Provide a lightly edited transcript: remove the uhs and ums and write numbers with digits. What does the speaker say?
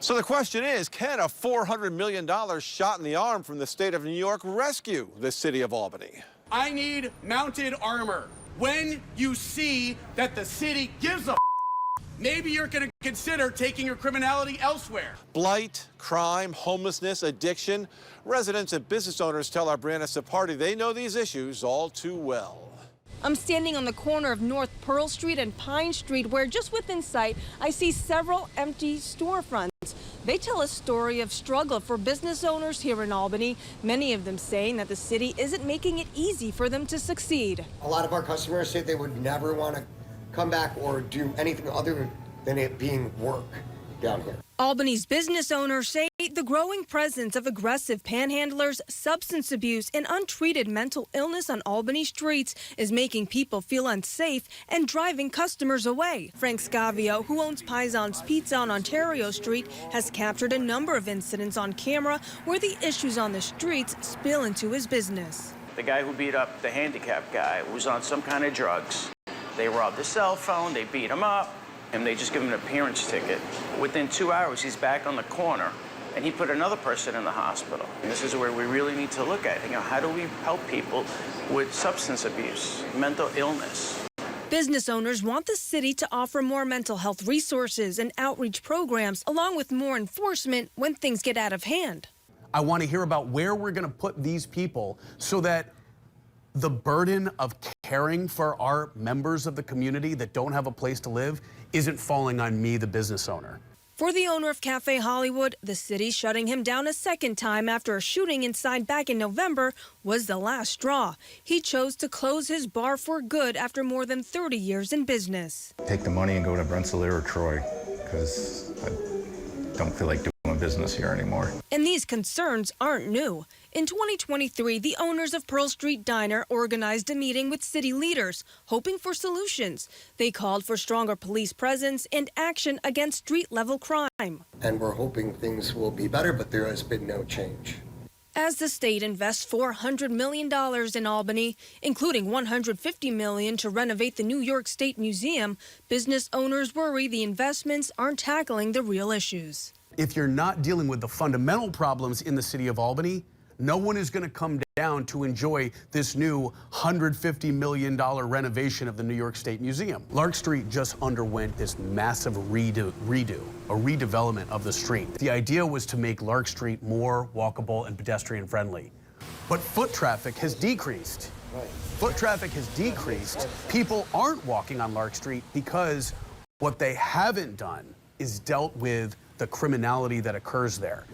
So the question is, can a $400 million shot in the arm from the state of New York rescue the city of Albany? I need mounted armor. When you see that the city gives a maybe you're going to consider taking your criminality elsewhere. Blight, crime, homelessness, addiction. Residents and business owners tell our Briana Supardi they know these issues all too well. I'm standing on the corner of North Pearl Street and Pine Street, where just within sight, I see several empty storefronts. They tell a story of struggle for business owners here in Albany, many of them saying that the city isn't making it easy for them to succeed. A lot of our customers say they would never want to come back or do anything other than it being work down here. Albany's business owners say the growing presence of aggressive panhandlers, substance abuse, and untreated mental illness on Albany streets is making people feel unsafe and driving customers away. Frank Scavio, who owns Paison's Pizza on Ontario Street, has captured a number of incidents on camera where the issues on the streets spill into his business. The guy who beat up the handicapped guy was on some kind of drugs. They robbed his cell phone, they beat him up, and they just give him an appearance ticket. Within 2 hours, he's back on the corner, and he put another person in the hospital. And this is where we really need to look at, how do we help people with substance abuse, mental illness? Business owners want the city to offer more mental health resources and outreach programs, along with more enforcement when things get out of hand. I want to hear about where we're going to put these people so that the burden of caring for our members of the community that don't have a place to live isn't falling on me, the business owner. For the owner of Cafe Hollywood, the city shutting him down a second time after a shooting inside back in November was the last straw. He chose to close his bar for good after more than 30 years in business. Take the money and go to Rensselaer or Troy, because I don't feel like doing business here anymore. And these concerns aren't new. In 2023, the owners of Pearl Street Diner organized a meeting with city leaders, hoping for solutions. They called for stronger police presence and action against street-level crime. And we're hoping things will be better, but there has been no change. As the state invests $400 million in Albany, including $150 million to renovate the New York State Museum, business owners worry the investments aren't tackling the real issues. If you're not dealing with the fundamental problems in the city of Albany, no one is going to come down to enjoy this new $150 million renovation of the New York State Museum. Lark Street just underwent this massive redevelopment of the street. The idea was to make Lark Street more walkable and pedestrian friendly. But foot traffic has decreased. Foot traffic has decreased. People aren't walking on Lark Street because what they haven't done is dealt with the criminality that occurs there.